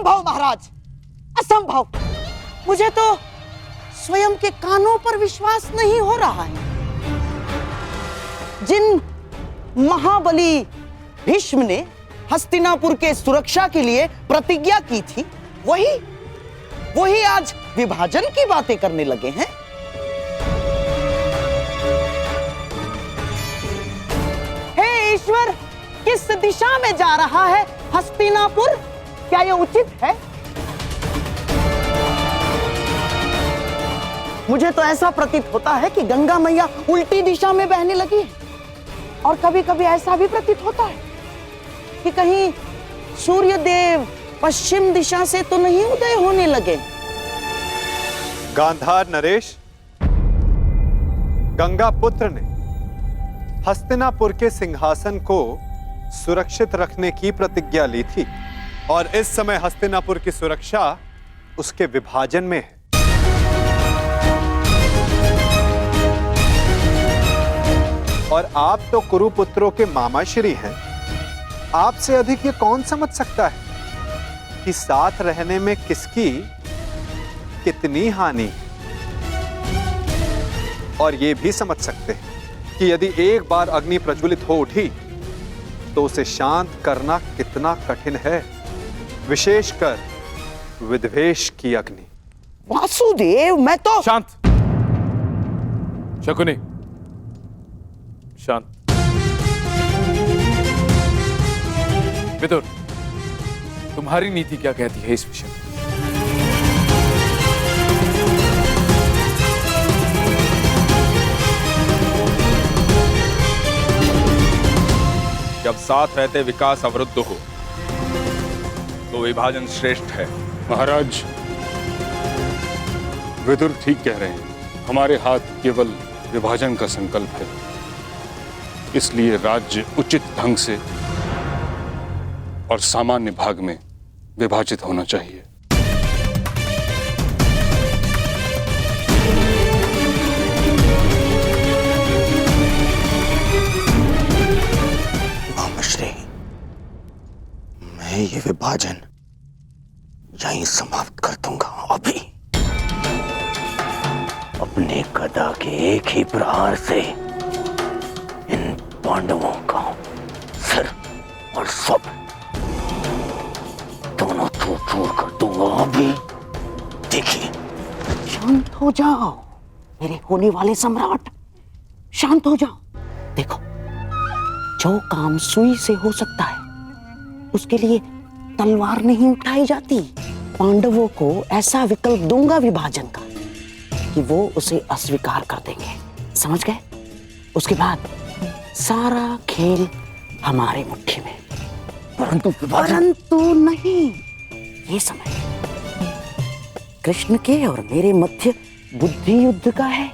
असंभव महाराज, असंभव। मुझे तो स्वयं के कानों पर विश्वास नहीं हो रहा है। जिन महाबली भीष्म ने हस्तिनापुर के सुरक्षा के लिए प्रतिज्ञा की थी, वही आज विभाजन की बातें करने लगे हैं। हे ईश्वर, किस दिशा में जा रहा है हस्तिनापुर? क्या यह उचित है? मुझे तो ऐसा प्रतीत होता है कि गंगा मैया उल्टी दिशा में बहने लगी है, और कभी कभी ऐसा भी प्रतीत होता है कि कहीं सूर्य देव पश्चिम दिशा से तो नहीं उदय होने लगे। गांधार नरेश, गंगा पुत्र ने हस्तिनापुर के सिंहासन को सुरक्षित रखने की प्रतिज्ञा ली थी, और इस समय हस्तिनापुर की सुरक्षा उसके विभाजन में है। और आप तो कुरुपुत्रों के मामाश्री हैं। आपसे अधिक ये कौन समझ सकता है कि साथ रहने में किसकी कितनी हानि। और ये भी समझ सकते हैं कि यदि एक बार अग्नि प्रज्वलित हो उठी तो उसे शांत करना कितना कठिन है, विशेषकर विद्वेष की अग्नि। वासुदेव, मैं तो शांत। शकुनी, शांत। विदुर, तुम्हारी नीति क्या कहती है इस विषय में? जब साथ रहते विकास अवरुद्ध हो तो विभाजन श्रेष्ठ है। महाराज, विदुर ठीक कह रहे हैं। हमारे हाथ केवल विभाजन का संकल्प है, इसलिए राज्य उचित ढंग से और सामान्य भाग में विभाजित होना चाहिए। मामाश्री, मैं ये विभाजन यहीं समाप्त कर दूंगा। अभी अपने गदा के एक ही प्रहार से इन पांडवों का सिर और सब दोनों चूर-चूर कर दूंगा। अभी देखिए। शांत हो जाओ मेरे होने वाले सम्राट, शांत हो जाओ। देखो, जो काम सुई से हो सकता है उसके लिए तलवार नहीं उठाई जाती। पांडवों को ऐसा विकल्प दूंगा विभाजन का कि वो उसे अस्वीकार कर देंगे, समझ गए? उसके बाद सारा खेल हमारे मुट्ठी में। परंतु नहीं, ये समय कृष्ण के और मेरे मध्य बुद्धि युद्ध का है,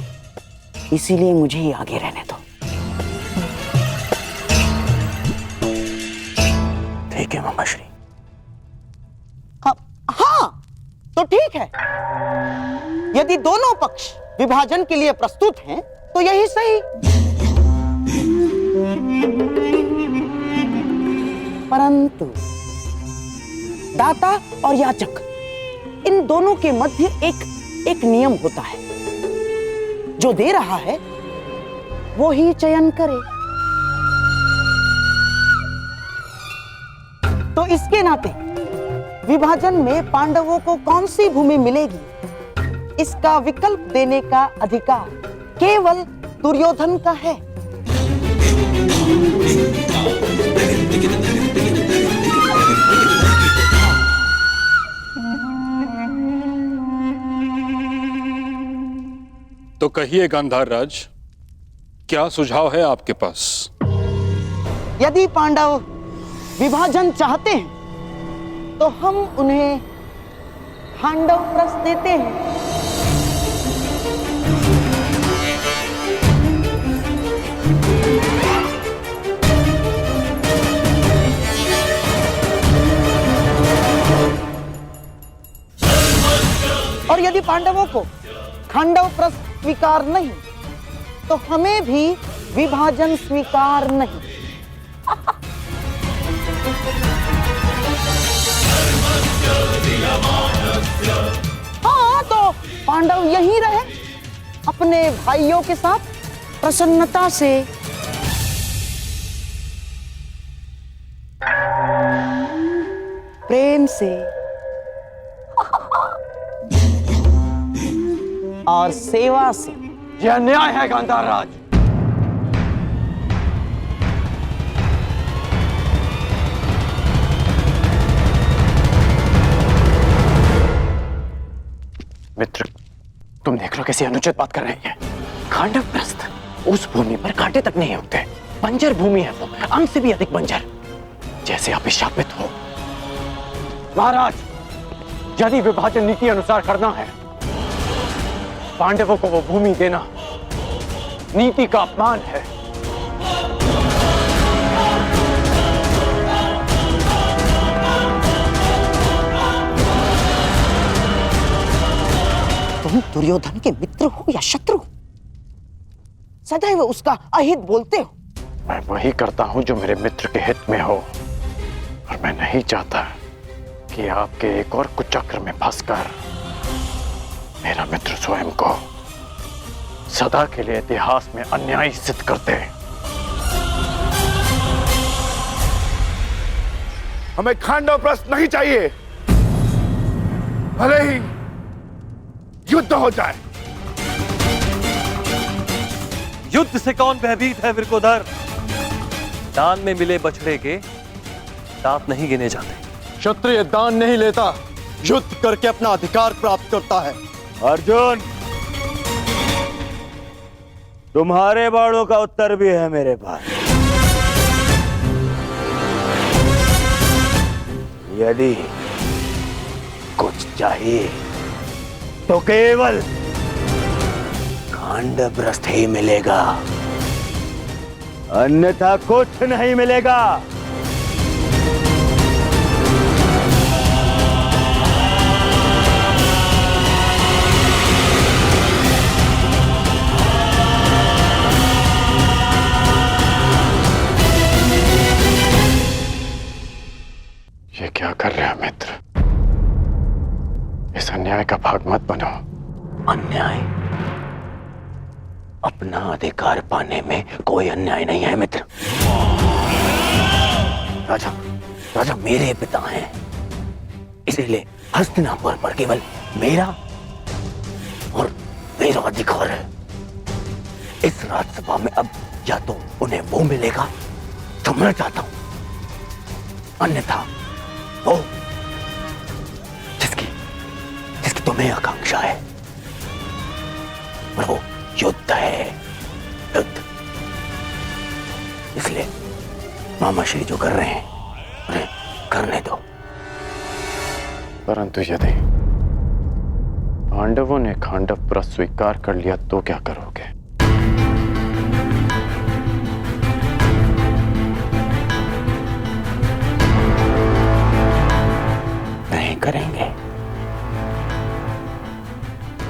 इसीलिए मुझे ही आगे रहने दो। ठीक है मामाश्री। हाँ, तो ठीक है। यदि दोनों पक्ष विभाजन के लिए प्रस्तुत हैं, तो यही सही। परंतु दाता और याचक, इन दोनों के मध्य एक नियम होता है। जो दे रहा है वो ही चयन करे। तो इसके नाते विभाजन में पांडवों को कौन सी भूमि मिलेगी, इसका विकल्प देने का अधिकार केवल दुर्योधन का है। तो कहिए गांधार राज, क्या सुझाव है आपके पास? यदि पांडव विभाजन चाहते हैं तो हम उन्हें पांडव प्रस्थ देते हैं। और यदि पांडवों को खांडव प्रस्थ स्वीकार नहीं तो हमें भी विभाजन स्वीकार नहीं। धर्मस्य पांडव यहीं रहे अपने भाइयों के साथ प्रसन्नता से। प्रेम से और सेवा से। यह अन्याय है गांधार राज। मित्र, तुम देख लो कैसी अनुचित बात कर रही है। खांडव प्रस्थ उस भूमि पर कांटे तक नहीं उगते, बंजर भूमि है वो, अंग से भी अधिक बंजर, जैसे आप शापित हो। महाराज, यदि विभाजन नीति अनुसार करना है, पांडवों को वो भूमि देना नीति का अपमान है। तुम दुर्योधन के मित्र हो या शत्रु? सदैव उसका अहित बोलते हो। मैं वही करता हूं जो मेरे मित्र के हित में हो, और मैं नहीं चाहता कि आपके एक और कुचक्र में फंसकर मेरा मित्र स्वयं को सदा के लिए इतिहास में अन्यायी सिद्ध कर दे। हमें खांडव प्रस्थ नहीं चाहिए, भले ही युद्ध हो जाए। युद्ध से कौन भयभीत है विरकोधर? दान में मिले बछड़े के दांत नहीं गिने जाते। क्षत्रिय दान नहीं लेता, युद्ध करके अपना अधिकार प्राप्त करता है। अर्जुन, तुम्हारे बाणों का उत्तर भी है मेरे पास। यदि कुछ चाहिए तो केवल खांडवप्रस्थ ही मिलेगा, अन्यथा कुछ नहीं मिलेगा। ये क्या कर रहे हो मित्र? इस अन्याय का भाग मत बनो। अन्याय? अपना अधिकार पाने में कोई अन्याय नहीं है मित्र। राजा, राजा मेरे पिता हैं, इसीलिए हस्तिनापुर पर केवल मेरा और मेरा अधिकार है। इस राज्यसभा में अब या तो उन्हें वो मिलेगा जो मैं चाहता हूं, अन्यथा वो जिसकी तुम्हें आकांक्षा है, और वो युद्ध है, युद्ध। इसलिए मामा श्री जो कर रहे हैं उन्हें करने दो। परंतु यदि पांडवों ने खांडव प्रस्थ स्वीकार कर लिया तो क्या करोगे? नहीं करेंगे,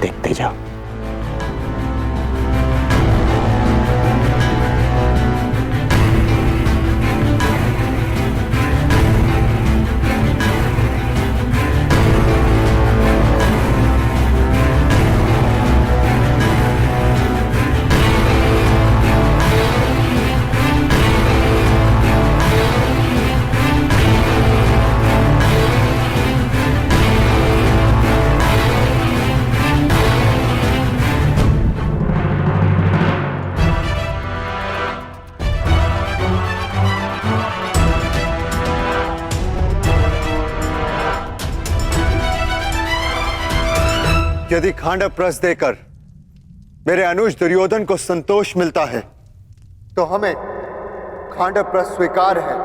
देखते जाओ। यदि खांडव प्रस्थ देकर मेरे अनुज दुर्योधन को संतोष मिलता है तो हमें खांडव प्रस्थ स्वीकार है।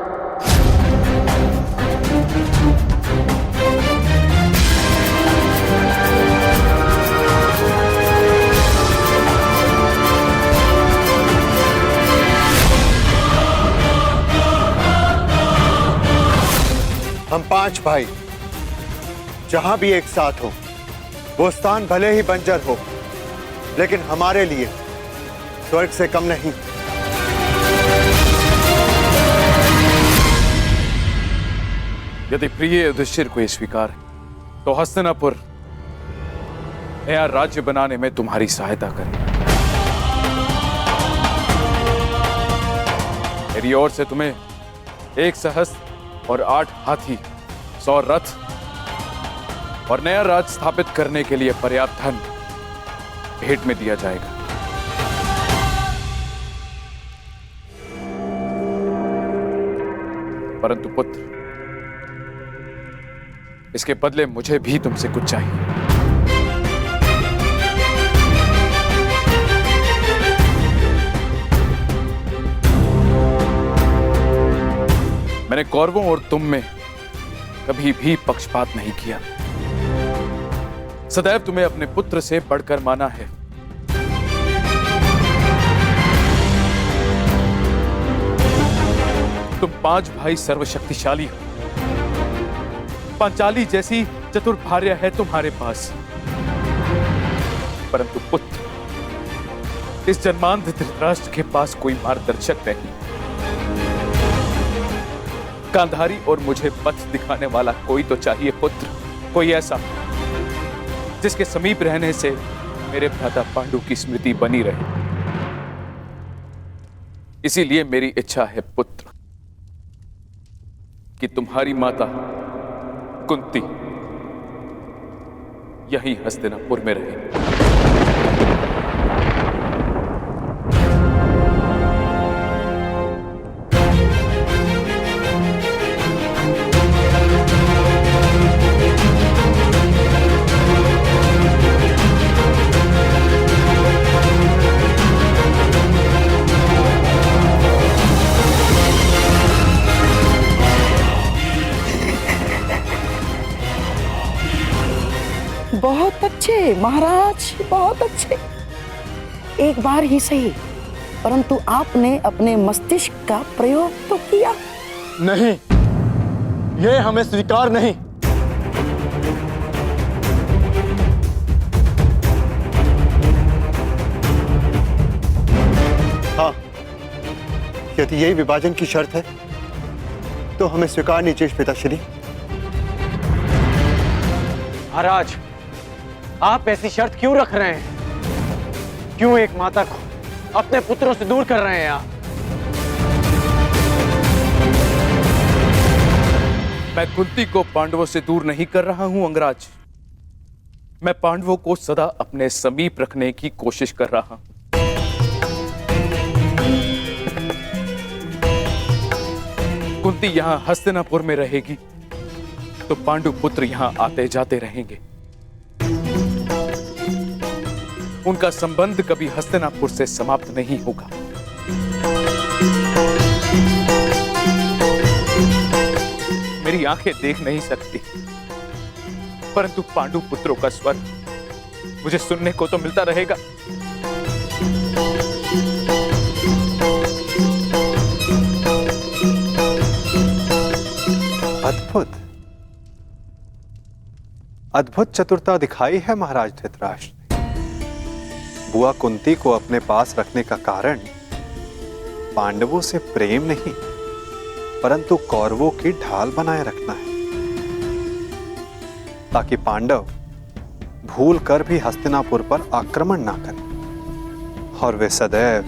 हम 5 भाई जहां भी एक साथ हो, वो स्थान भले ही बंजर हो, लेकिन हमारे लिए स्वर्ग से कम नहीं। यदि प्रिय युधिष्ठिर को ये स्वीकार है तो हस्तिनापुर नया राज्य बनाने में तुम्हारी सहायता करें। मेरी ओर से तुम्हें 1 सहस्त्र और 8 हाथी, 100 रथ और नया राज स्थापित करने के लिए पर्याप्त धन भेंट में दिया जाएगा। परंतु पुत्र, इसके बदले मुझे भी तुमसे कुछ चाहिए। मैंने कौरवों और तुम में कभी भी पक्षपात नहीं किया। सदैव तुम्हें अपने पुत्र से बढ़कर माना है। तुम 5 भाई सर्वशक्तिशाली हो। पांचाली जैसी चतुर भार्या है तुम्हारे पास, परंतु पुत्र, इस जन्मांध धृतराष्ट्र के पास कोई मार्गदर्शक नहीं। गांधारी और मुझे पथ दिखाने वाला कोई तो चाहिए पुत्र, कोई ऐसा जिसके समीप रहने से मेरे भ्राता पांडु की स्मृति बनी रहे। इसीलिए मेरी इच्छा है पुत्र कि तुम्हारी माता कुंती यहीं हस्तिनापुर में रहे। बहुत अच्छे महाराज, बहुत अच्छे। एक बार ही सही, परंतु आपने अपने मस्तिष्क का प्रयोग तो किया। नहीं, यह हमें स्वीकार नहीं। हाँ, यदि यही विभाजन की शर्त है तो हमें स्वीकार नहीं चाहिए पिताश्री। महाराज, आप ऐसी शर्त क्यों रख रहे हैं? क्यों एक माता को अपने पुत्रों से दूर कर रहे हैं आप? मैं कुंती को पांडवों से दूर नहीं कर रहा हूं अंगराज। मैं पांडवों को सदा अपने समीप रखने की कोशिश कर रहा हूं। कुंती यहां हस्तिनापुर में रहेगी तो पांडु पुत्र यहां आते जाते रहेंगे। उनका संबंध कभी हस्तिनापुर से समाप्त नहीं होगा। मेरी आंखें देख नहीं सकती, परंतु पांडु पुत्रों का स्वर मुझे सुनने को तो मिलता रहेगा। अद्भुत अद्भुत चतुरता दिखाई है महाराज धृतराष्ट्र। बुआ कुंती को अपने पास रखने का कारण पांडवों से प्रेम नहीं, परंतु कौरवों की ढाल बनाए रखना है, ताकि पांडव भूल कर भी हस्तिनापुर पर आक्रमण ना करें और वे सदैव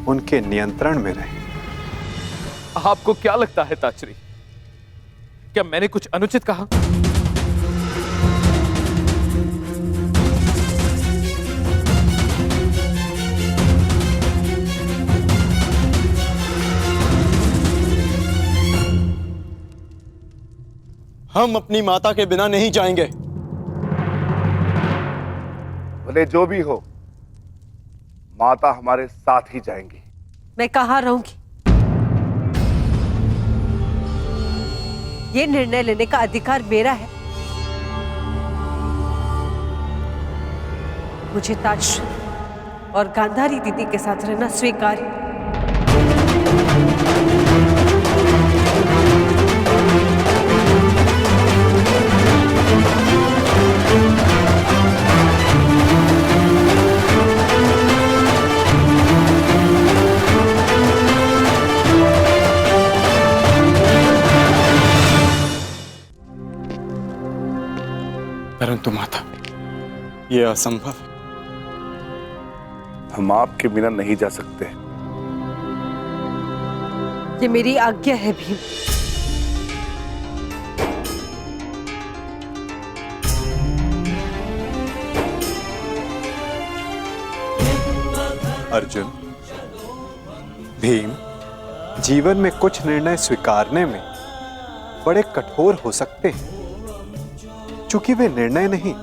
उनके नियंत्रण में रहें। आपको क्या लगता है ताचरी, क्या मैंने कुछ अनुचित कहा? हम अपनी माता के बिना नहीं जाएंगे। भले जो भी हो, माता हमारे साथ ही जाएंगी। मैं कहाँ रहूंगी? ये निर्णय लेने का अधिकार मेरा है। मुझे ताजश्री और गांधारी दीदी के साथ रहना स्वीकार है। परंतु माता, ये असंभव है। हम आपके बिना नहीं जा सकते। ये मेरी आज्ञा है भीम। अर्जुन, भीम, जीवन में कुछ निर्णय स्वीकारने में बड़े कठोर हो सकते हैं, क्योंकि वे निर्णय नहीं,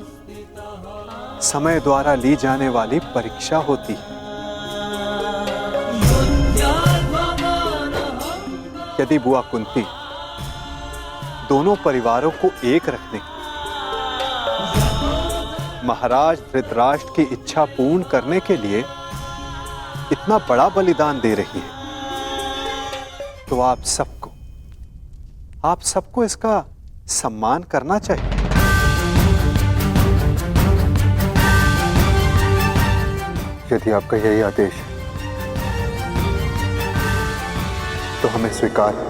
समय द्वारा ली जाने वाली परीक्षा होती है। यदि बुआ कुंती दोनों परिवारों को एक रखने, महाराज धृतराष्ट्र की इच्छा पूर्ण करने के लिए इतना बड़ा बलिदान दे रही है, तो आप सबको इसका सम्मान करना चाहिए। यदि आपका यही आदेश है तो हमें स्वीकार है।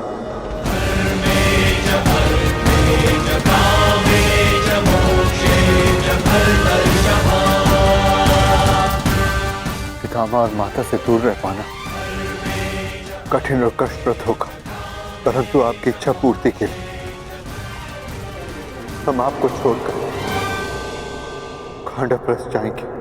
पितामह और माता से दूर रह पाना कठिन और कष्टप्रद होगा, परंतु आपकी इच्छा पूर्ति के लिए हम आपको छोड़कर खांडवप्रस्थ जाएंगे।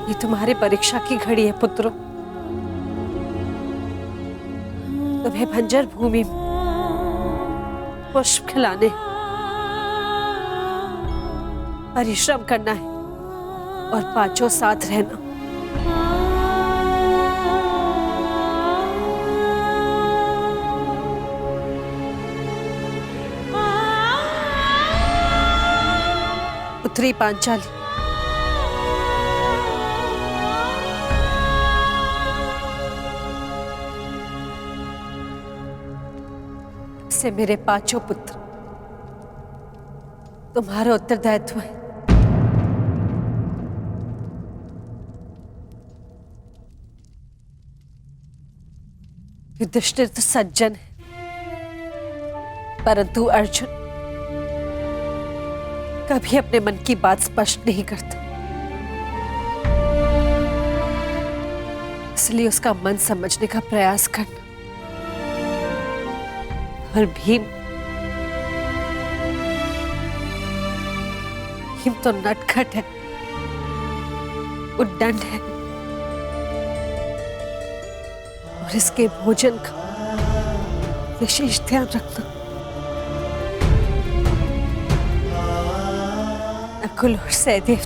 ये तुम्हारी परीक्षा की घड़ी है पुत्रों। तुम्हें बंजर भूमि में पुष्प खिलाने, परिश्रम करना है और पांचों साथ रहना। पुत्री पांचाली, से मेरे पांचों पुत्र तुम्हारा उत्तरदायित्व है। युधिष्ठिर तो सज्जन है, परंतु अर्जुन कभी अपने मन की बात स्पष्ट नहीं करता, इसलिए उसका मन समझने का प्रयास करना। और भीम तो नटखट है, उद्दंड है और इसके भोजन का विशेष ध्यान रखना। नकुल और सहदेव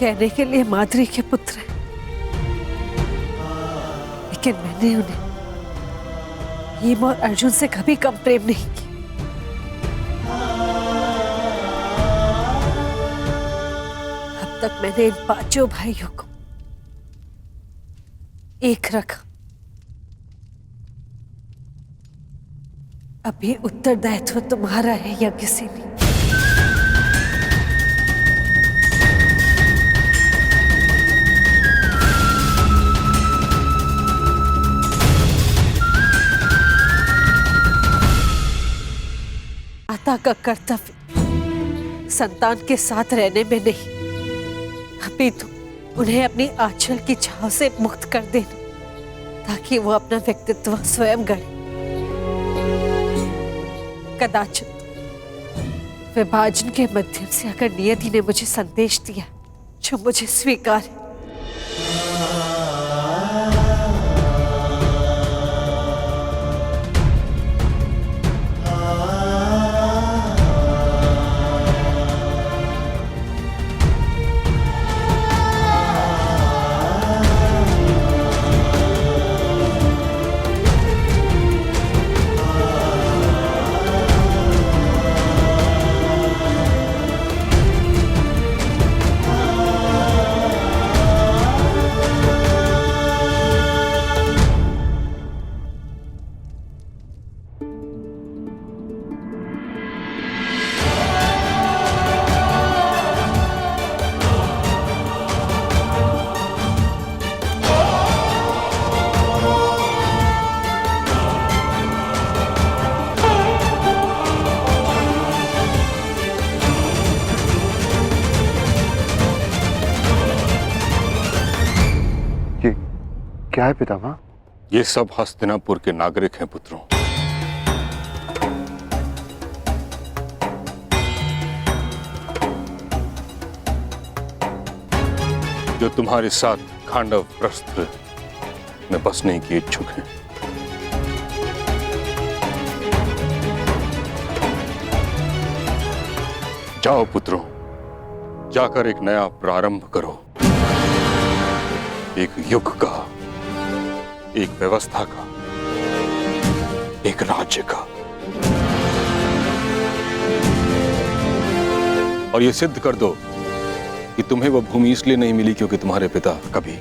कहने के लिए माद्री के पुत्र हैं, लेकिन मैंने उन्हें भीम और अर्जुन से कभी कम प्रेम नहीं किया। अब तक मैंने इन पांचों भाइयों को एक रखा, अभी उत्तरदायित्व तुम्हारा है या किसी ने। माता का कर्तव्य संतान के साथ रहने में नहीं, अपितु उन्हें अपनी आंचल की छाव से मुक्त कर देना, ताकि वो अपना व्यक्तित्व स्वयं गढ़े। कदाचित विभाजन के माध्यम से अगर नियति ने मुझे संदेश दिया जो मुझे स्वीकार है, क्या है पितामह? ये सब हस्तिनापुर के नागरिक हैं पुत्रों। जो तुम्हारे साथ खांडव प्रस्थ में बसने की इच्छुक हैं। जाओ पुत्रों, जाकर एक नया प्रारंभ करो, एक युग का, एक व्यवस्था का, एक राज्य का। और यह सिद्ध कर दो कि तुम्हें वह भूमि इसलिए नहीं मिली क्योंकि तुम्हारे पिता कभी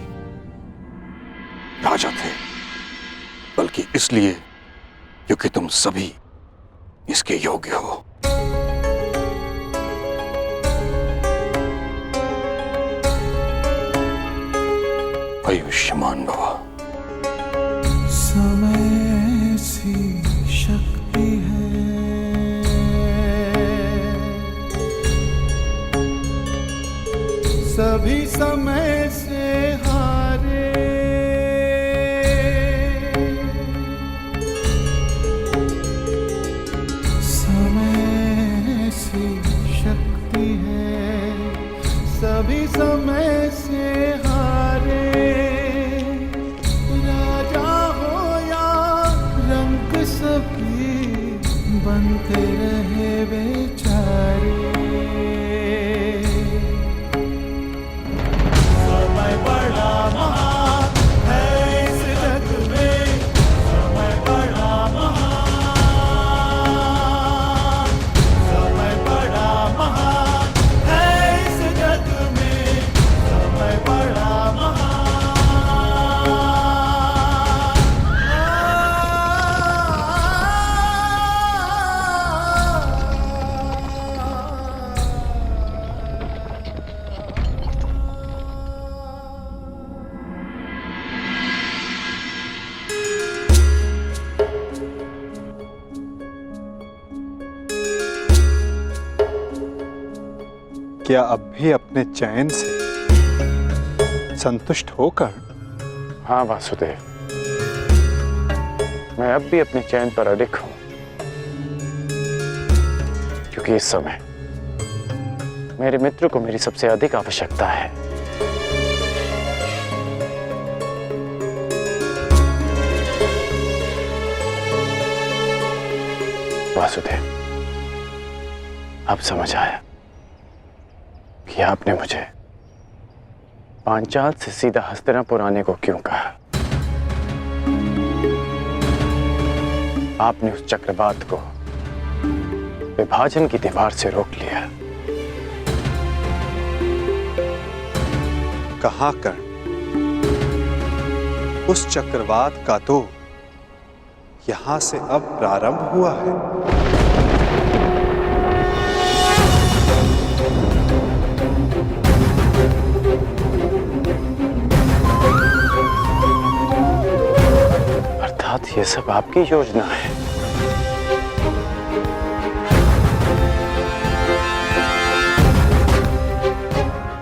राजा थे, बल्कि इसलिए क्योंकि तुम सभी इसके योग्य हो। आयुष्मान भव। समय सी शक्ति है, सभी समय से हारे, समय सी शक्ति है, सभी समय से हारे, राजा हो या रंग सभी बनते रहे बेचारे। समय बड़ा महान है इस जग में, समय बड़ा महान, समय बड़ा महान है इस जग में, समय बड़ा महान। क्या अब भी अपने चैन से संतुष्ट होकर? हाँ वासुदेव, मैं अब भी अपने चैन पर अडिग हूं, क्योंकि इस समय मेरे मित्र को मेरी सबसे अधिक आवश्यकता है। वासुदेव, अब समझ आया कि आपने मुझे पांचाल से सीधा हस्तिनापुर आने को क्यों कहा। आपने उस चक्रवात को विभाजन की दीवार से रोक लिया। कहां कर? उस चक्रवात का तो यहां से अब प्रारंभ हुआ है। अर्थात ये सब आपकी योजना है।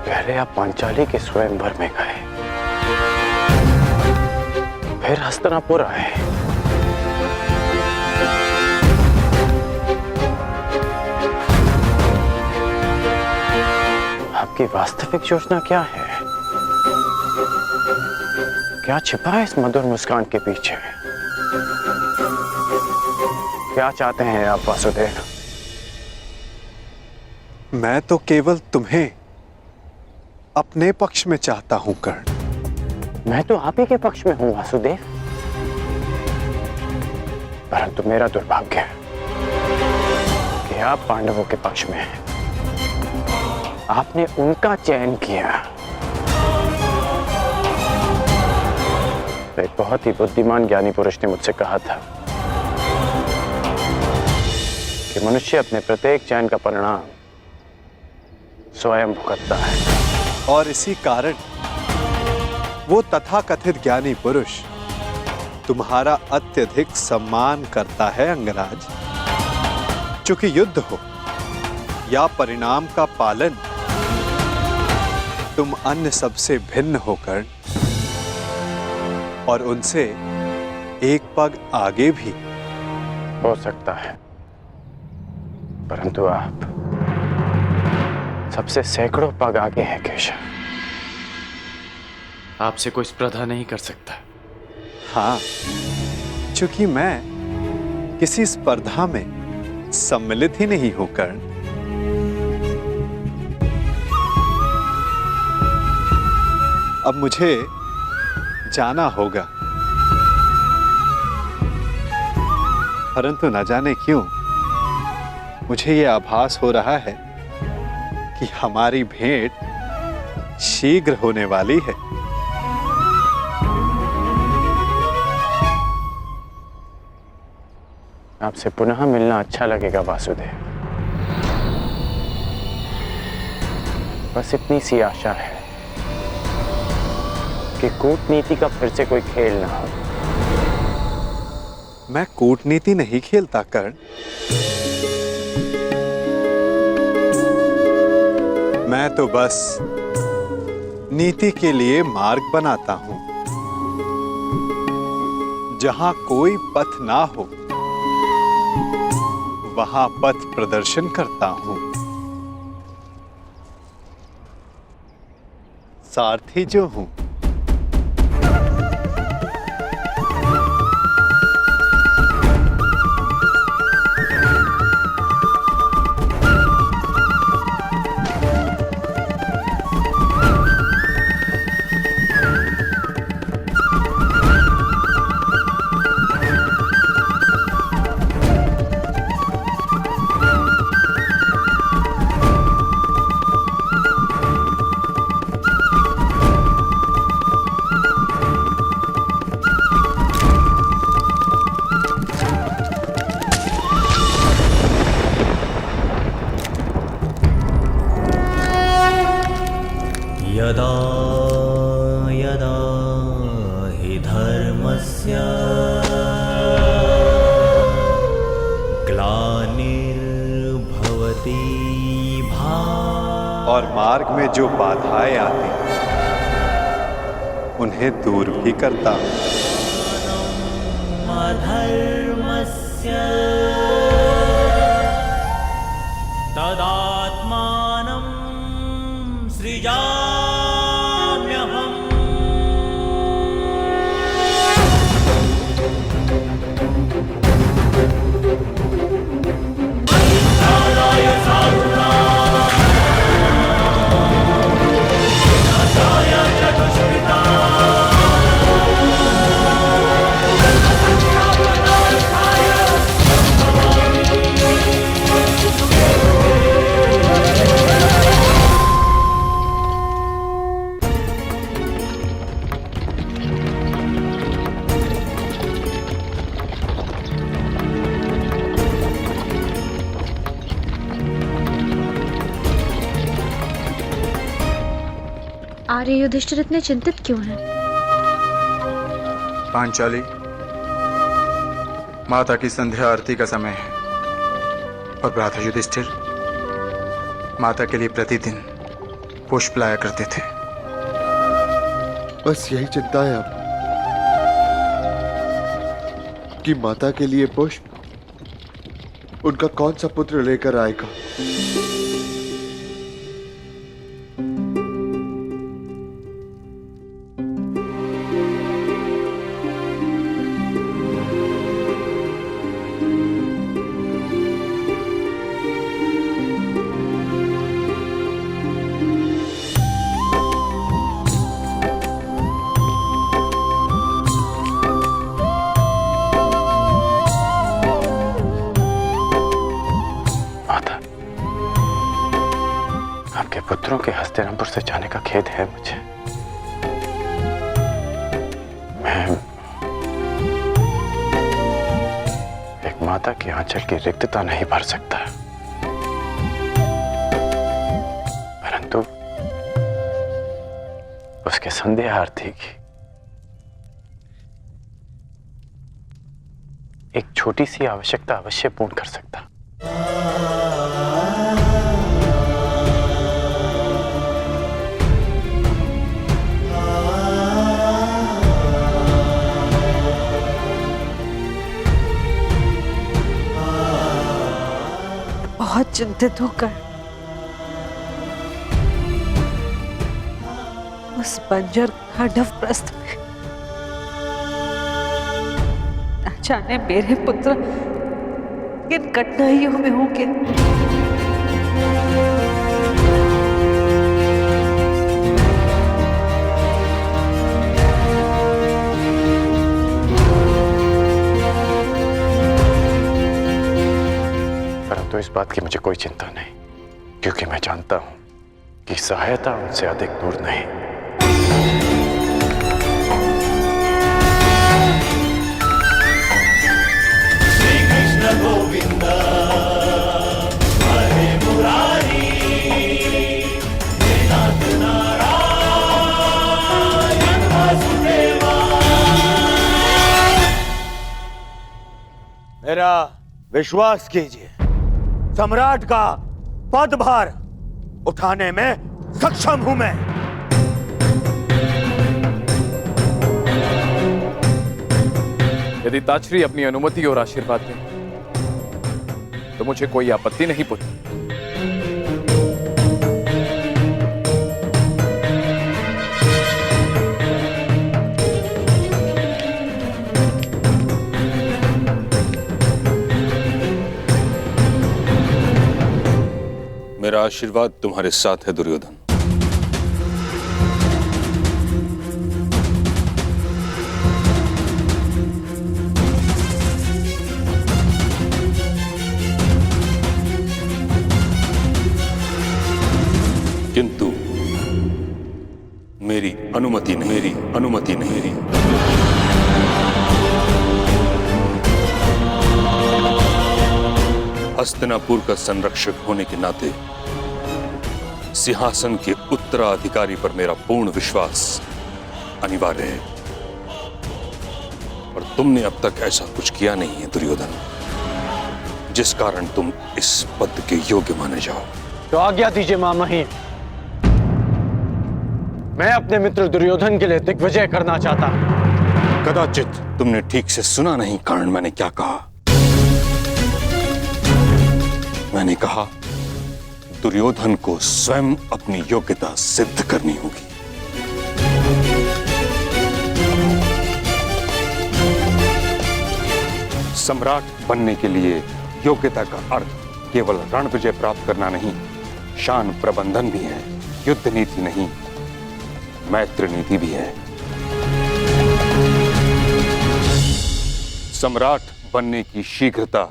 पहले आप पांचाली के स्वयंवर में गए, फिर हस्तिनापुर आए, आपकी वास्तविक योजना क्या है? क्या छिपा है इस मधुर मुस्कान के पीछे? क्या चाहते हैं आप वासुदेव? मैं तो केवल तुम्हें अपने पक्ष में चाहता हूं कर्ण। मैं तो आप ही के पक्ष में हूं वासुदेव, परंतु मेरा दुर्भाग्य है कि आप पांडवों के पक्ष में हैं। आपने उनका चयन किया। एक बहुत ही बुद्धिमान ज्ञानी पुरुष ने मुझसे कहा था कि मनुष्य अपने प्रत्येक चयन का परिणाम स्वयं भुगतता है। और इसी कारण वो तथाकथित ज्ञानी पुरुष तुम्हारा अत्यधिक सम्मान करता है अंगराज। चूंकि युद्ध हो या परिणाम का पालन, तुम अन्य सबसे भिन्न होकर और उनसे एक पग आगे भी। हो सकता है, परंतु आप सबसे सैकड़ों पग आगे हैं केशव। आपसे कोई स्पर्धा नहीं कर सकता। हाँ, चूंकि मैं किसी स्पर्धा में सम्मिलित ही नहीं हूं कर्ण। अब मुझे जाना होगा, परंतु न जाने क्यों मुझे यह आभास हो रहा है कि हमारी भेंट शीघ्र होने वाली है। आपसे पुनः मिलना अच्छा लगेगा वासुदेव। बस इतनी सी आशा है कि कूटनीति का फिर से कोई खेल ना हो। मैं कूटनीति नहीं खेलता कर्ण। मैं तो बस नीति के लिए मार्ग बनाता हूं। जहां कोई पथ ना हो वहां पथ प्रदर्शन करता हूं। सारथी जो हूं। यदा यदा हि धर्मस्य ग्लानिर्भवति भारत। और मार्ग में जो बाधाएं आती उन्हें दूर भी करता हूं। अधर्मस्य तदात्मानं सृजाम्यहम्। नाराय सारुणा नाराय चतुष्कृता आर्य युधिष्ठिर इतने चिंतित क्यों हैं? पांचाली, माता की संध्या आरती का समय है और भ्राता युधिष्ठिर माता के लिए प्रतिदिन पुष्प लाया करते थे। बस यही चिंता है अब कि माता के लिए पुष्प उनका कौन सा पुत्र लेकर आएगा। पुत्रों के हस्तिनापुर से जाने का खेद है मुझे। मैं एक माता के आंचल की रिक्तता नहीं भर सकता, परंतु उसके संध्या आरती की एक छोटी सी आवश्यकता अवश्य पूर्ण कर सकता। बहुत चिंतित होकर उस बंजर खांडव प्रस्थ में न जाने मेरे पुत्र किन कठिनाइयों में होंगे। परंतु इस बात की मुझे कोई चिंता नहीं, क्योंकि मैं जानता हूं कि सहायता उनसे अधिक दूर नहीं। श्री कृष्ण गोविंद हरे मुरारी, हे नाथ नारायण वासुदेवा। मेरा विश्वास कीजिए, सम्राट का पदभार उठाने में सक्षम हूं मैं। यदि ताचरी अपनी अनुमति और आशीर्वाद दें तो मुझे कोई आपत्ति नहीं पुत्र। मेरा आशीर्वाद तुम्हारे साथ है दुर्योधन। किंतु मेरी अनुमति नहीं। हस्तिनापुर का संरक्षक होने के नाते सिंहासन के उत्तराधिकारी पर मेरा पूर्ण विश्वास अनिवार्य है, और तुमने अब तक ऐसा कुछ किया नहीं है दुर्योधन, जिस कारण तुम इस पद के योग्य माने जाओ। तो आज्ञा दीजिए मामही, मैं अपने मित्र दुर्योधन के लिए दिग्विजय करना चाहता हूं। कदाचित तुमने ठीक से सुना नहीं, कारण मैंने क्या कहा। मैंने कहा दुर्योधन को स्वयं अपनी योग्यता सिद्ध करनी होगी। सम्राट बनने के लिए योग्यता का अर्थ केवल रण विजय प्राप्त करना नहीं, शान प्रबंधन भी है। युद्ध नीति नहीं, मैत्री नीति भी है। सम्राट बनने की शीघ्रता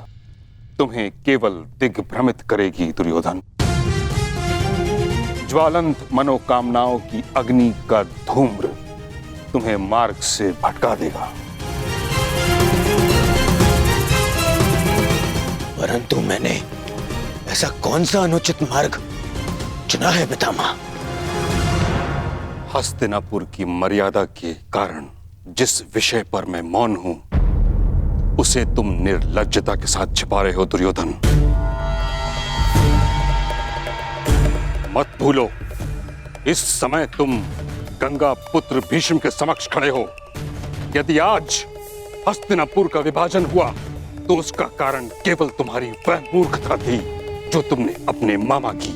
तुम्हें केवल दिग्भ्रमित करेगी दुर्योधन। ज्वालंत मनोकामनाओं की अग्नि का धूम्र तुम्हें मार्ग से भटका देगा। परंतु मैंने ऐसा कौन सा अनुचित मार्ग चुना है पितामह? हस्तिनापुर की मर्यादा के कारण जिस विषय पर मैं मौन हूं, उसे तुम निर्लज्जता के साथ छिपा रहे हो दुर्योधन। मत भूलो, इस समय तुम गंगा पुत्र भीष्म के समक्ष खड़े हो। यदि आज हस्तिनापुर का विभाजन हुआ तो उसका कारण केवल तुम्हारी वह मूर्खता थी जो तुमने अपने मामा की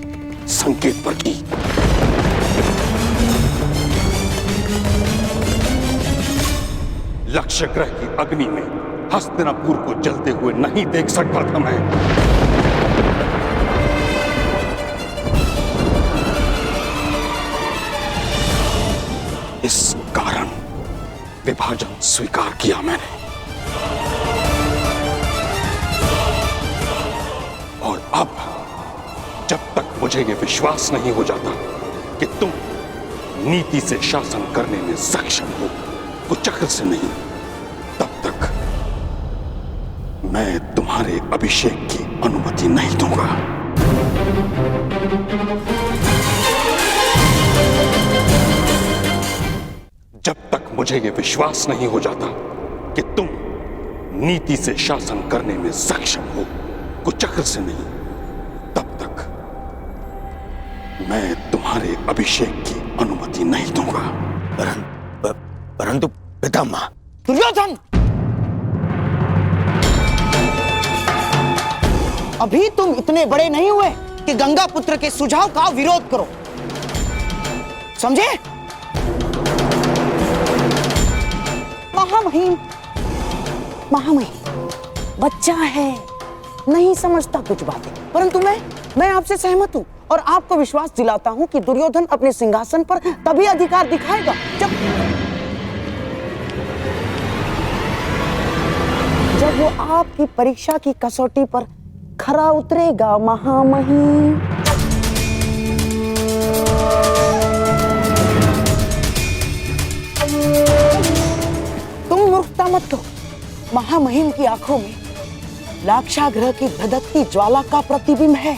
संकेत पर की। लक्ष्य ग्रह की अग्नि में हस्तिनापुर को जलते हुए नहीं देख सकता था मैं। इस कारण विभाजन स्वीकार किया मैंने, और अब जब तक मुझे यह विश्वास नहीं हो जाता कि तुम नीति से शासन करने में सक्षम हो, कुचक्र से नहीं, तब तक मैं तुम्हारे अभिषेक की अनुमति नहीं दूंगा। जब तक मुझे यह विश्वास नहीं हो जाता कि तुम नीति से शासन करने में सक्षम हो, कुचक्र से नहीं, तब तक मैं तुम्हारे अभिषेक की अनुमति नहीं दूंगा। परंतु पितामह। दुर्योधन, अभी तुम इतने बड़े नहीं हुए कि गंगा पुत्र के सुझाव का विरोध करो, समझे? महामहिम, महामहिम बच्चा है, नहीं समझता कुछ बातें, परंतु मैं आपसे सहमत हूं और आपको विश्वास दिलाता हूं कि दुर्योधन अपने सिंहासन पर तभी अधिकार दिखाएगा जब वो आपकी परीक्षा की कसौटी पर खरा उतरेगा। महामहिम, तुम मूर्खता मत करो। महामहिम की आंखों में लाक्षागृह की धधकती ज्वाला का प्रतिबिंब है।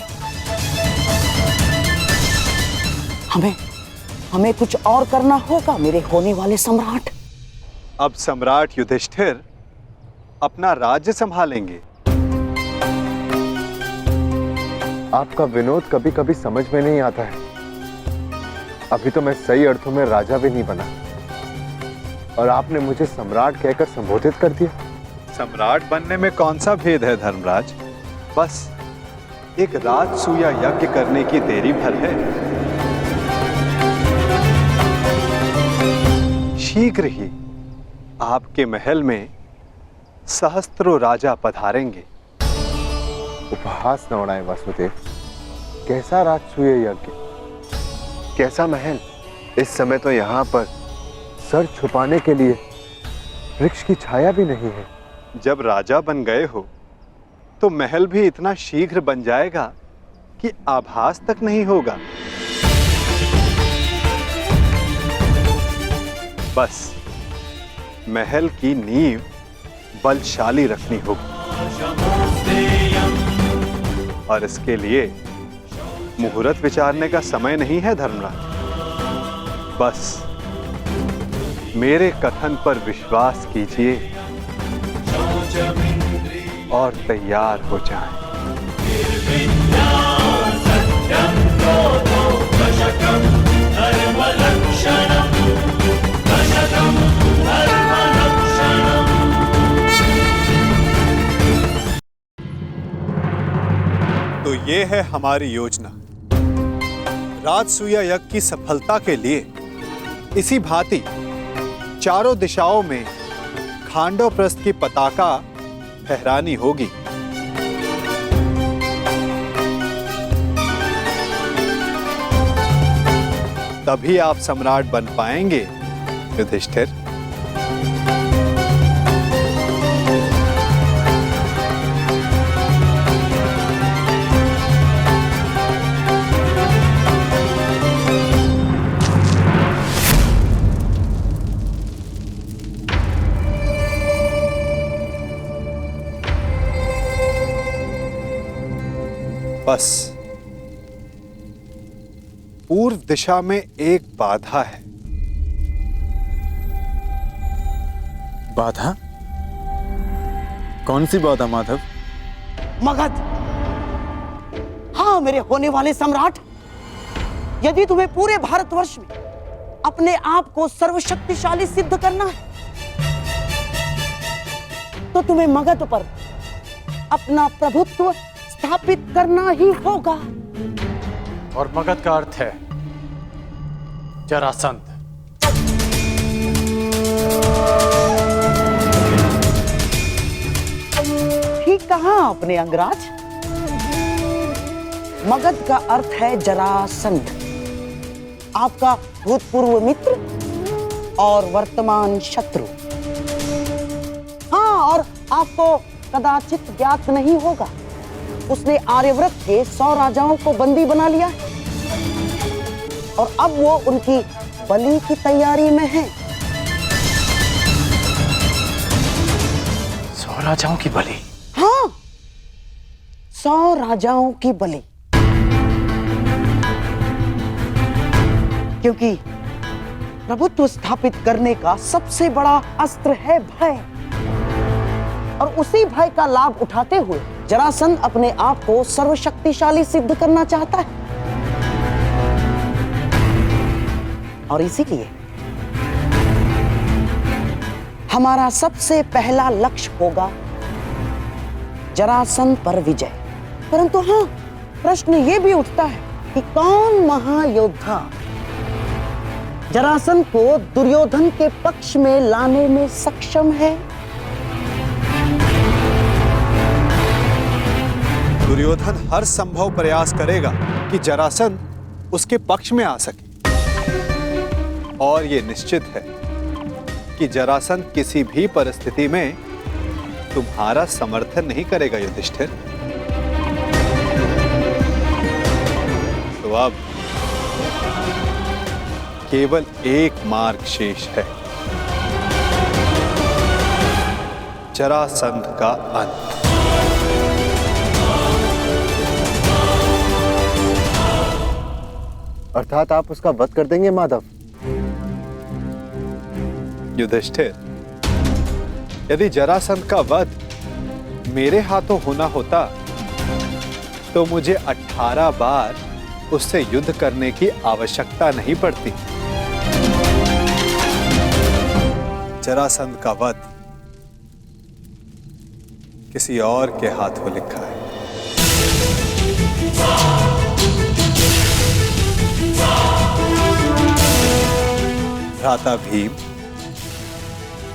हमें कुछ और करना होगा मेरे होने वाले सम्राट। अब सम्राट युधिष्ठिर अपना राज्य संभालेंगे। आपका विनोद कभी कभी समझ में नहीं आता है। अभी तो मैं सही अर्थों में राजा भी नहीं बना और आपने मुझे सम्राट कहकर संबोधित कर दिया। सम्राट बनने में कौन सा भेद है धर्मराज? बस एक राजसूया यज्ञ करने की देरी भर है। शीघ्र ही आपके महल में सहस्त्रों राजा पधारेंगे। उपहास न उड़ाएं वासुदेव। कैसा राजसूय यज्ञ, कैसा महल? इस समय तो यहाँ पर सर छुपाने के लिए वृक्ष की छाया भी नहीं है। जब राजा बन गए हो तो महल भी इतना शीघ्र बन जाएगा कि आभास तक नहीं होगा। बस महल की नींव बलशाली रखनी होगी और इसके लिए मुहूर्त विचारने का समय नहीं है धर्मराज। बस मेरे कथन पर विश्वास कीजिए और तैयार हो जाएं। तो ये है हमारी योजना। राजसूया यज्ञ की सफलता के लिए इसी भांति चारों दिशाओं में खांडवप्रस्थ की पताका फहरानी होगी। तभी आप सम्राट बन पाएंगे युधिष्ठिर। बस पूर्व दिशा में एक बाधा है। बाधा? कौन सी बाधा माधव? मगध। हाँ मेरे होने वाले सम्राट, यदि तुम्हें पूरे भारतवर्ष में अपने आप को सर्वशक्तिशाली सिद्ध करना है तो तुम्हें मगध पर अपना प्रभुत्व स्थापित करना ही होगा। और मगध का अर्थ है जरासंध। ठीक कहा आपने अंगराज। मगध का अर्थ है जरासंध, आपका भूतपूर्व मित्र और वर्तमान शत्रु। हाँ, और आपको कदाचित ज्ञात नहीं होगा, उसने आर्यव्रत के 100 राजाओं को बंदी बना लिया है और अब वो उनकी बलि की तैयारी में है। 100 राजाओं की बलि? हाँ, 100 राजाओं की बलि। क्योंकि प्रभुत्व स्थापित करने का सबसे बड़ा अस्त्र है भय, और उसी भय का लाभ उठाते हुए जरासंध अपने आप को सर्वशक्तिशाली सिद्ध करना चाहता है। और इसीलिए हमारा सबसे पहला लक्ष्य होगा जरासंध पर विजय। परंतु हाँ, प्रश्न ये भी उठता है कि कौन महायोद्धा जरासंध को दुर्योधन के पक्ष में लाने में सक्षम है? दुर्योधन हर संभव प्रयास करेगा कि जरासंध उसके पक्ष में आ सके, और यह निश्चित है कि जरासंध किसी भी परिस्थिति में तुम्हारा समर्थन नहीं करेगा युधिष्ठिर। तो अब केवल एक मार्ग शेष है, जरासंध का अंत। अर्थात आप उसका वध कर देंगे माधव? युधिष्ठिर, यदि जरासंध का वध मेरे हाथों होना होता तो मुझे 18 बार उससे युद्ध करने की आवश्यकता नहीं पड़ती। जरासंध का वध किसी और के हाथों लिखा है। भ्राता भीम,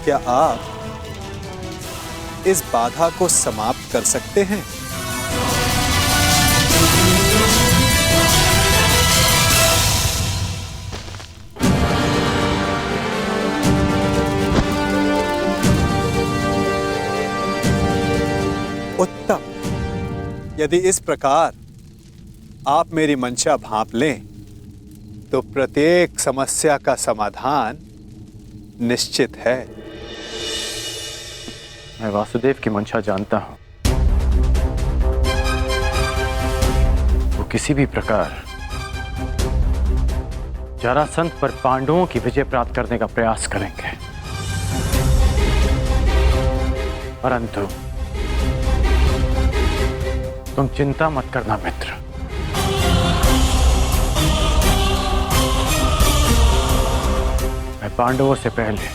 क्या आप इस बाधा को समाप्त कर सकते हैं? उत्तम। यदि इस प्रकार आप मेरी मंशा भांप लें तो प्रत्येक समस्या का समाधान निश्चित है। मैं वासुदेव की मंशा जानता हूं। वो किसी भी प्रकार जरासंध पर पांडवों की विजय प्राप्त करने का प्रयास करेंगे, परंतु तुम चिंता मत करना मित्र। मैं पांडवों से पहले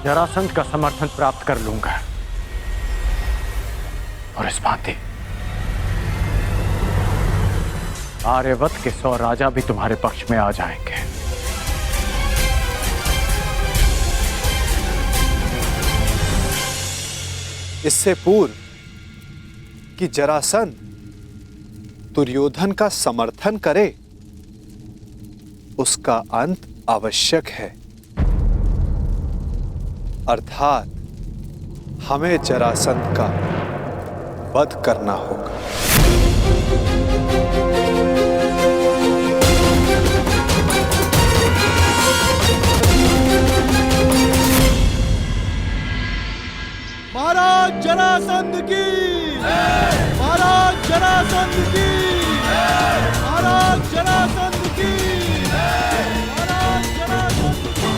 जरासंध का समर्थन प्राप्त कर लूंगा, और इस भांति आर्यवत के 100 राजा भी तुम्हारे पक्ष में आ जाएंगे। इससे पूर्व कि जरासंध दुर्योधन का समर्थन करे, उसका अंत आवश्यक है। अर्थात हमें जरासंध का वध करना होगा। महाराज जरासंध की, महाराज जरासंध की, महाराज जरासंध की, महाराज जरासंध की,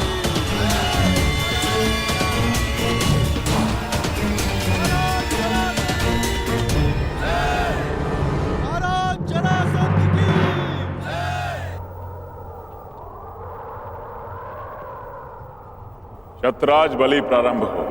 महाराज जरासंध की। शतराज बलि प्रारंभ हो।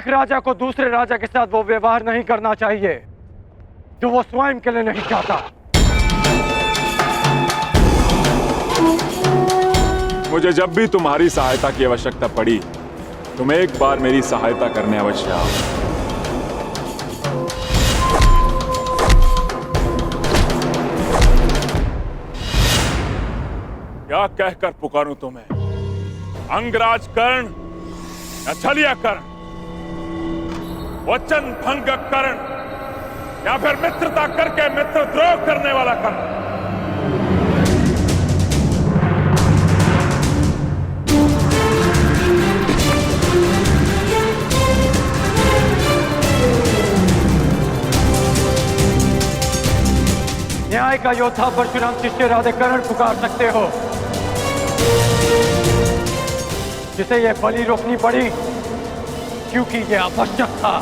एक राजा को दूसरे राजा के साथ वो व्यवहार नहीं करना चाहिए जो वो स्वयं के लिए नहीं चाहता। मुझे जब भी तुम्हारी सहायता की आवश्यकता पड़ी, तुम एक बार मेरी सहायता करने अवश्य आओ। क्या कहकर पुकारूं तुम्हें? अंगराज कर्ण या छलिया कर्ण? वचन भंग कर्ण या फिर मित्रता करके मित्रद्रोह करने वाला कर्ण? न्याय का योद्धा परशुराम शिष्य राधे कर्ण पुकार सकते हो, जिसे यह बलि रोकनी पड़ी क्योंकि यह आवश्यक था।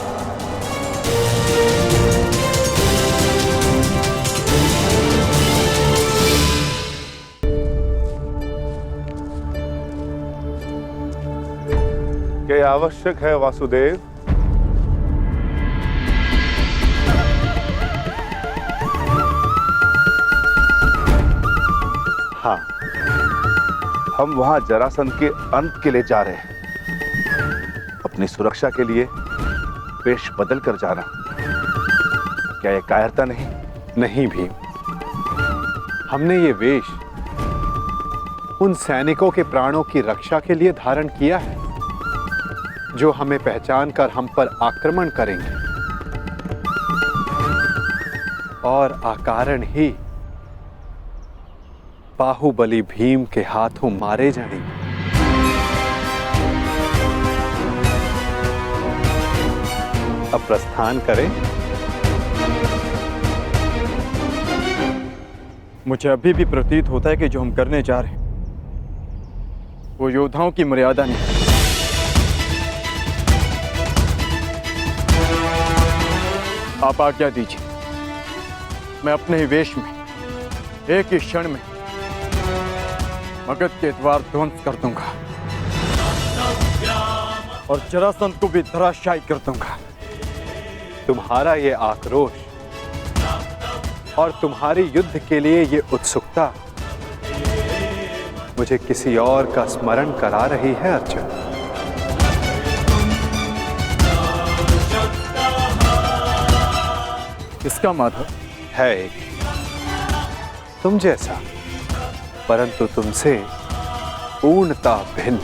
क्या आवश्यक है वासुदेव? हाँ, हम वहां जरासंध के अंत के लिए जा रहे हैं। अपनी सुरक्षा के लिए वेश बदल कर जाना, क्या यह कायरता नहीं? नहीं भीम, हमने ये वेश उन सैनिकों के प्राणों की रक्षा के लिए धारण किया है जो हमें पहचान कर हम पर आक्रमण करेंगे और अकारण ही बाहुबली भीम के हाथों मारे जाएंगे। अब प्रस्थान करें। मुझे अभी भी प्रतीत होता है कि जो हम करने जा रहे हैं वो योद्धाओं की मर्यादा नहीं। आप आज्ञा दीजिए, मैं अपने ही वेश में एक ही क्षण में मगध के द्वार ध्वंस कर दूंगा और जरासंध को भी धराशायी कर दूंगा। तुम्हारा ये आक्रोश और तुम्हारी युद्ध के लिए ये उत्सुकता मुझे किसी और का स्मरण करा रही है अर्जुन। किसका माधव? है एक तुम जैसा, परंतु तुमसे पूर्णता भिन्न।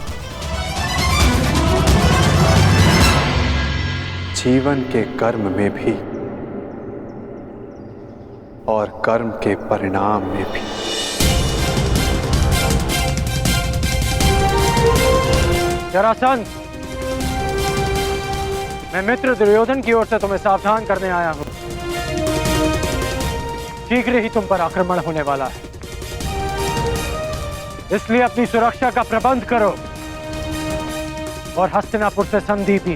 जीवन के कर्म में भी और कर्म के परिणाम में भी। जरासंध, मैं मित्र दुर्योधन की ओर से तुम्हें सावधान करने आया हूं। शीघ्र ही तुम पर आक्रमण होने वाला है, इसलिए अपनी सुरक्षा का प्रबंध करो और हस्तिनापुर से संधि भी।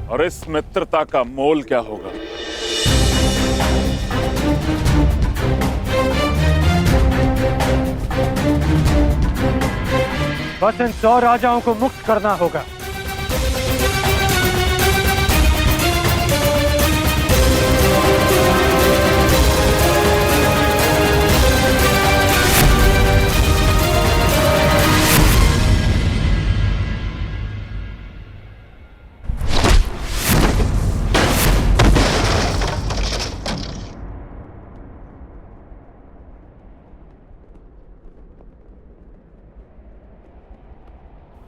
और इस मित्रता का मोल क्या होगा? बस इन 100 राजाओं को मुक्त करना होगा।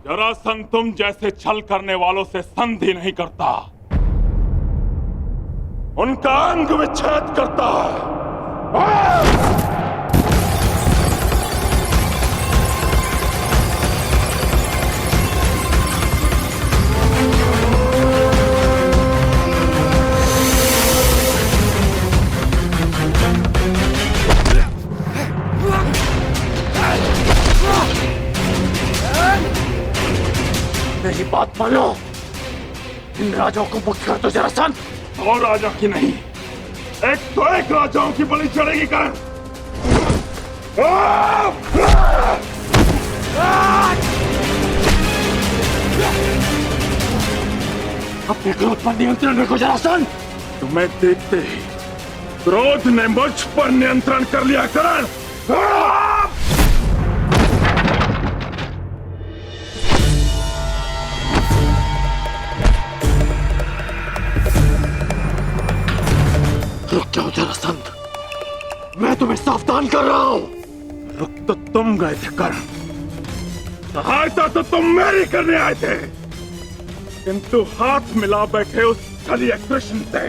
जरासंध तुम जैसे छल करने वालों से संधि नहीं करता, उनका अंग विच्छेद करता है। मेरी बात मानो, इन राजाओं को मुक्त कर दो जरासंध। और राजा की नहीं, एक तो एक राजाओं की बलि चढ़ेगी कर्ण। अपने क्रोध पर नियंत्रण रखो जरासंध। तुम्हें देखते ही क्रोध ने मुझ पर नियंत्रण कर लिया करण। रुक जाओ जरासंध, मैं तुम्हें सावधान कर रहा हूं। रुक तो तुम गए थे करण, सहायता तो तुम मेरी करने आए थे, किंतु हाथ मिला बैठे उस छलिया कृष्ण से।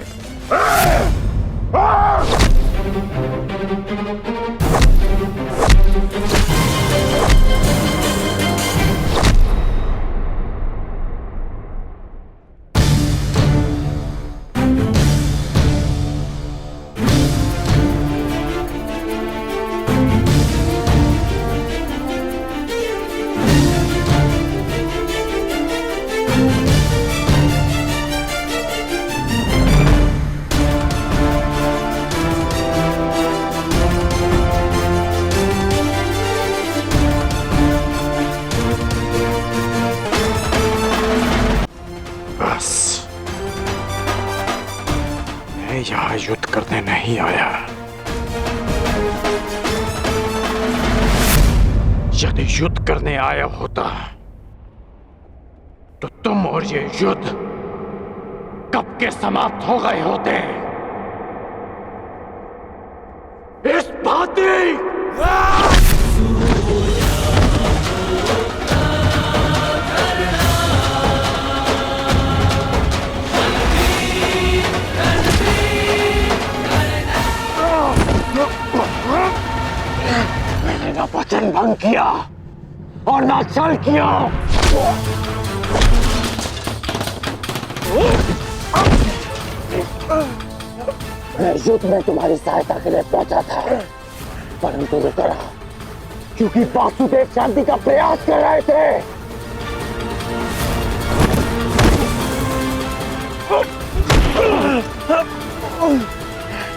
यहाँ युद्ध करने नहीं आया। यदि युद्ध करने आया होता तो तुम और ये युद्ध कब के समाप्त हो गए होते। इस भांति मैंने ना वचन भंग किया और ना छल किया। मैं युद्ध में तुम्हारी सहायता के लिए पहुंचा था, परंतु रुका रहा क्योंकि वासुदेव शांति का प्रयास कर रहे थे।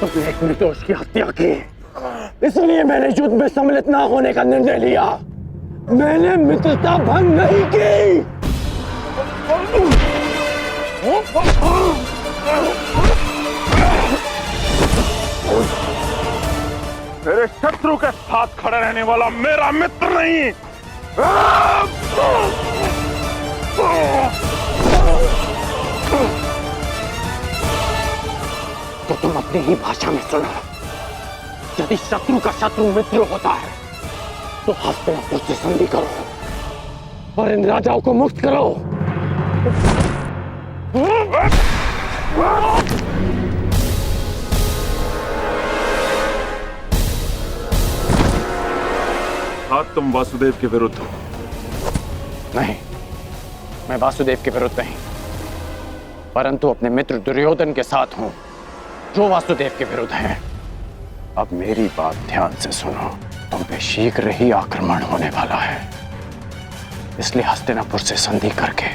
तुमने एक निर्दोष की हत्या की, इसलिए मैंने युद्ध में सम्मिलित न होने का निर्णय लिया। मैंने मित्रता भंग नहीं की। मेरे शत्रु के साथ खड़ा रहने वाला मेरा मित्र नहीं। तो तुम अपनी ही भाषा में सुनो। यदि शत्रु का शत्रु मित्र होता है तो हस्तिनापुर से संधि करो और इन राजाओं को मुक्त करो। आज तुम वासुदेव के विरुद्ध हो। नहीं, मैं वासुदेव के विरुद्ध नहीं, परंतु अपने मित्र दुर्योधन के साथ हूं, जो वासुदेव के विरुद्ध है। अब मेरी बात ध्यान से सुनो। तुम पे शीघ्र ही आक्रमण होने वाला है, इसलिए हस्तिनापुर से संधि करके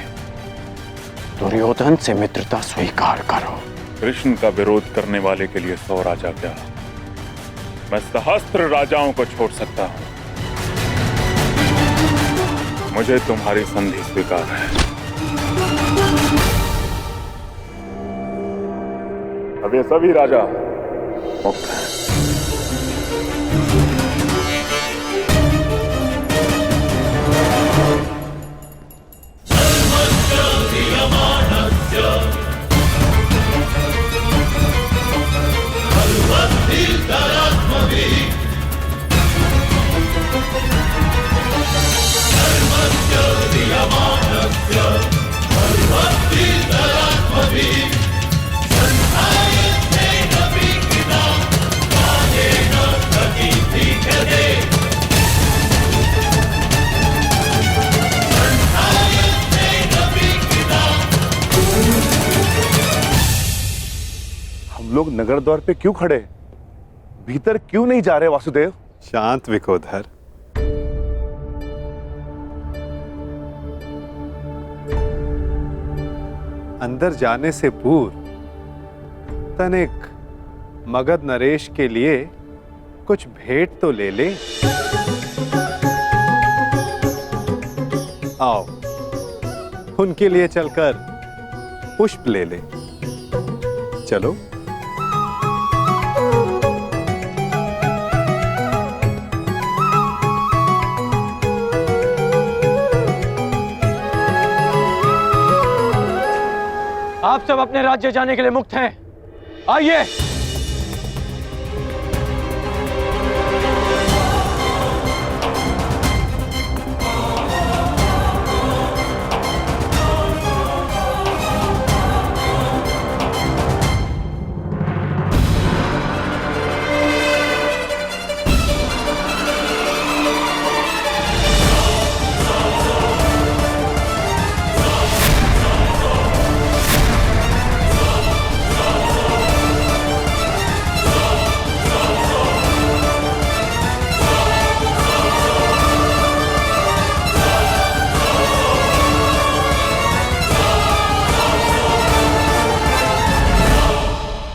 दुर्योधन से मित्रता स्वीकार करो। कृष्ण का विरोध करने वाले के लिए 100 राजा क्या, मैं सहस्त्र राजाओं को छोड़ सकता हूं। मुझे तुम्हारी संधि स्वीकार है। अब ये सभी राजा मुक्त हैं। लोग नगर द्वार पे क्यों खड़े, भीतर क्यों नहीं जा रहे वासुदेव? शांत विकोधर, अंदर जाने से पूर्व तनिक मगध नरेश के लिए कुछ भेंट तो ले ले। आओ, उनके लिए चलकर पुष्प ले ले। चलो। आप सब अपने राज्य जाने के लिए मुक्त हैं। आइए।